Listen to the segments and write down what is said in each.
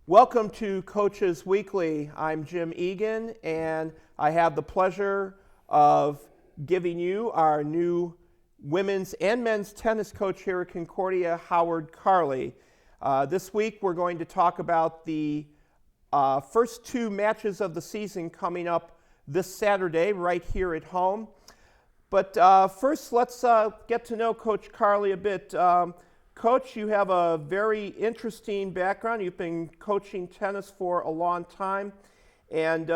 Welcome to Coaches Weekly. I'm Jim Egan, and I have the pleasure of giving you our new women's and men's tennis coach here at Concordia, Howard Carley. This week we're going to talk about the first two matches of the season coming up this Saturday right here at home. But first, let's get to know Coach Carley a bit. Coach, you have a very interesting background. You've been coaching tennis for a long time, and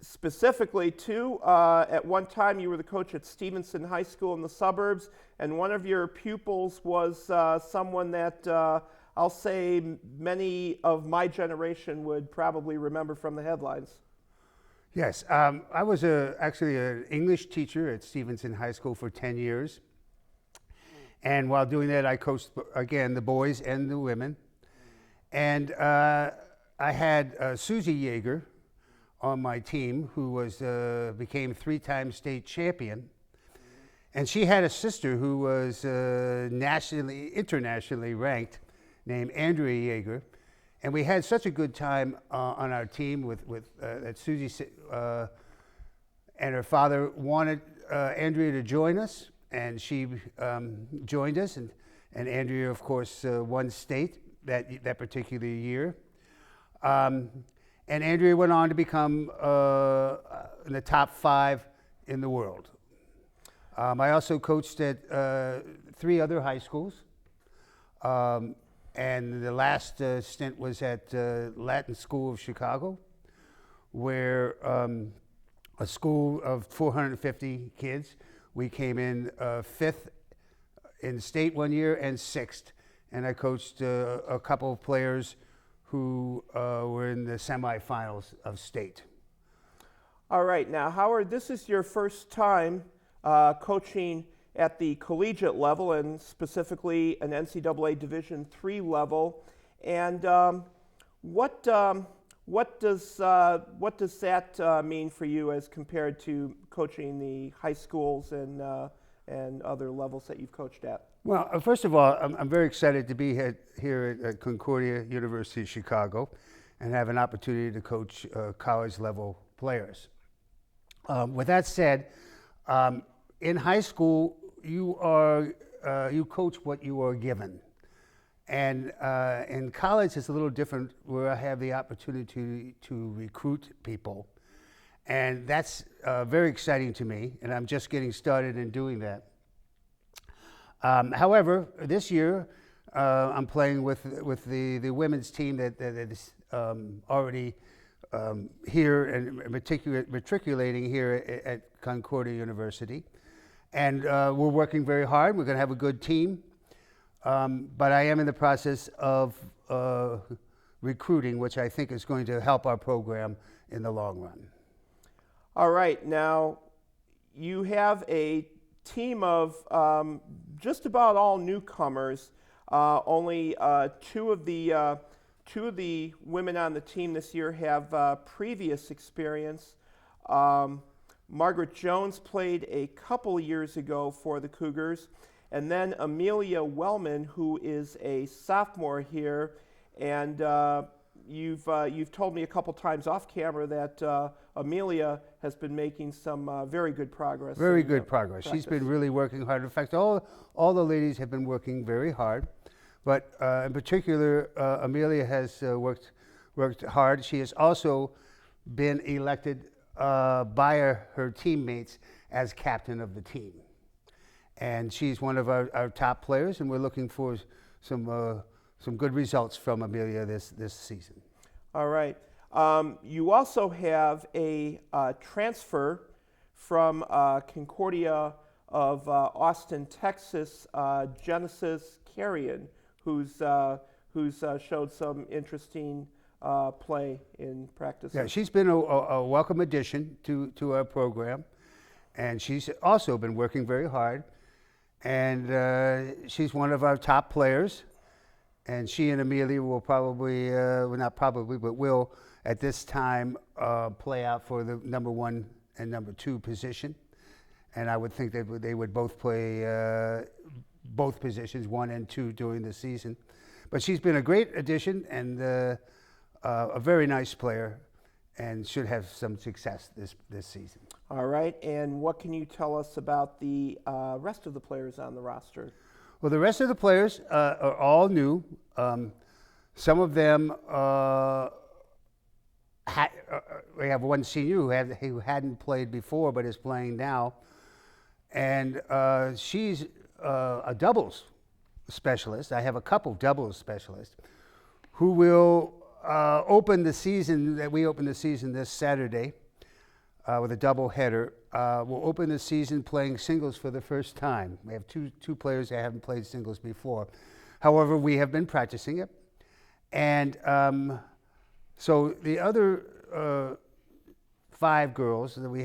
specifically, too, at one time you were the coach at Stevenson High School in the suburbs, and one of your pupils was someone that I'll say many of my generation would probably remember from the headlines. Yes, I was actually an English teacher at Stevenson High School for 10 years. And while doing that, I coached, again, the boys and the women. And I had Susie Yeager on my team, who became three-time state champion. And she had a sister who was internationally ranked, named Andrea Yeager. And we had such a good time on our team that Susie and her father wanted Andrea to join us. And she joined us, and Andrea, of course, won state that particular year. And Andrea went on to become in the top 5 in the world. I also coached at 3 other high schools. And the last stint was at Latin School of Chicago, where a school of 450 kids. We came in 5th in state one year and 6th, and I coached a couple of players who were in the semifinals of state. All right, now Howard, this is your first time coaching at the collegiate level, and specifically an NCAA Division III level. And what does that mean for you as compared to coaching the high schools and other levels that you've coached at? Well, first of all, I'm very excited to be here at Concordia University of Chicago and have an opportunity to coach college level players. With that said, in high school, you coach what you are given. And in college, it's a little different, where I have the opportunity to recruit people. And that's very exciting to me, and I'm just getting started in doing that. However, this year, I'm playing with the women's team that is already here and matriculating here at Concordia University. And we're working very hard. We're going to have a good team. But I am in the process of recruiting, which I think is going to help our program in the long run. All right, now you have a team of just about all newcomers. Only two of the women on the team this year have previous experience. Margaret Jones played a couple years ago for the Cougars. And then Amelia Wellman, who is a sophomore here, and you've told me a couple times off camera that Amelia has been making some very good progress. Very good progress. Practice. She's been really working hard. In fact, all the ladies have been working very hard, but in particular, Amelia has worked hard. She has also been elected by her teammates as captain of the team. And she's one of our top players, and we're looking for some good results from Amelia this season. All right. You also have a transfer from Concordia of Austin, Texas, Genesis Carrion, who's showed some interesting play in practice. Yeah, she's been a welcome addition to our program, and she's also been working very hard. And she's one of our top players, and she and Amelia will probably, well, not probably, but will at this time play out for the number 1 and number 2 position. And I would think that they would both play both positions, 1 and 2, during the season. But she's been a great addition, and a very nice player and should have some success this season. All right, and what can you tell us about the rest of the players on the roster? Well, the rest of the players are all new. Some of them, we have one senior who hadn't played before but is playing now. And she's a doubles specialist. I have a couple doubles specialists who will open the season. We open the season this Saturday with a double header. We'll open the season playing singles for the first time. We have two players that haven't played singles before. However, we have been practicing it. And so the other 5 girls that we,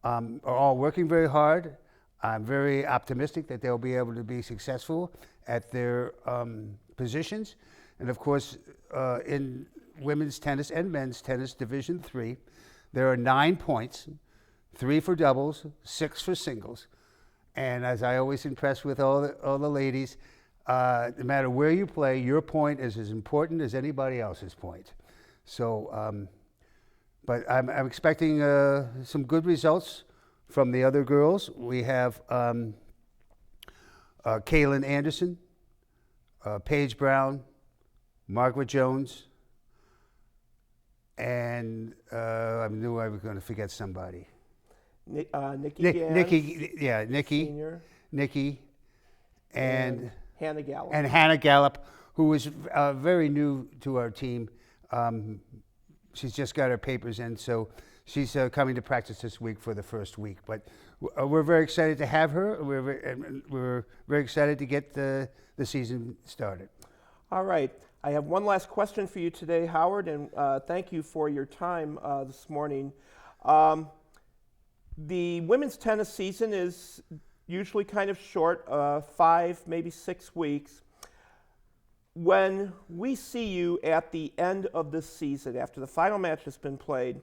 are all working very hard. I'm very optimistic that they'll be able to be successful at their positions. And of course, in women's tennis and men's tennis Division III, there are 9 points, 3 for doubles, 6 for singles. And as I always impress with all the ladies, no matter where you play, your point is as important as anybody else's point. So, but I'm expecting some good results from the other girls. We have Kaylin Anderson, Paige Brown, Margaret Jones, and I knew I was going to forget somebody. Nikki Senior. Nikki, and Hannah Gallup. And Hannah Gallup, who is very new to our team. She's just got her papers in, so she's coming to practice this week for the first week. But we're very excited to have her. We're very excited to get the season started. All right. I have one last question for you today, Howard, and thank you for your time this morning. The women's tennis season is usually kind of short, 5, maybe 6 weeks. When we see you at the end of this season, after the final match has been played,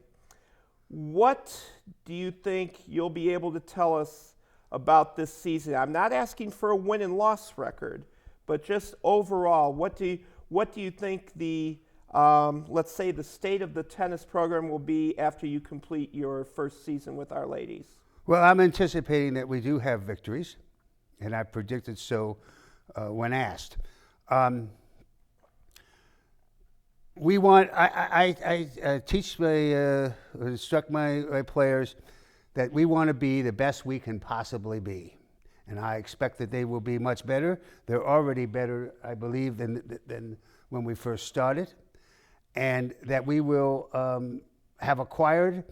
what do you think you'll be able to tell us about this season? I'm not asking for a win and loss record, but just overall, what do you think the, let's say, the state of the tennis program will be after you complete your first season with our ladies? Well, I'm anticipating that we do have victories, and I predicted so when asked. We want. I teach instruct my players that we want to be the best we can possibly be, and I expect that they will be much better. They're already better, I believe, than when we first started, and that we will have acquired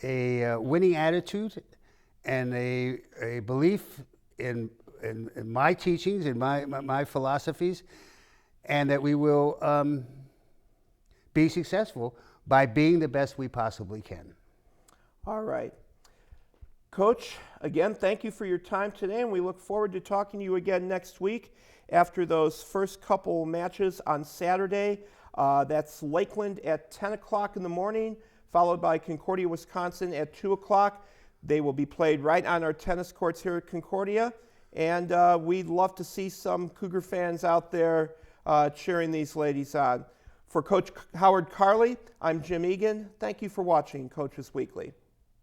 a winning attitude and a belief in my teachings and my philosophies, and that we will be successful by being the best we possibly can. All right. Coach, again, thank you for your time today, and we look forward to talking to you again next week after those first couple matches on Saturday. That's Lakeland at 10 o'clock in the morning, followed by Concordia, Wisconsin at 2 o'clock. They will be played right on our tennis courts here at Concordia, and we'd love to see some Cougar fans out there cheering these ladies on. For Coach Howard Carley, I'm Jim Egan. Thank you for watching Coaches Weekly.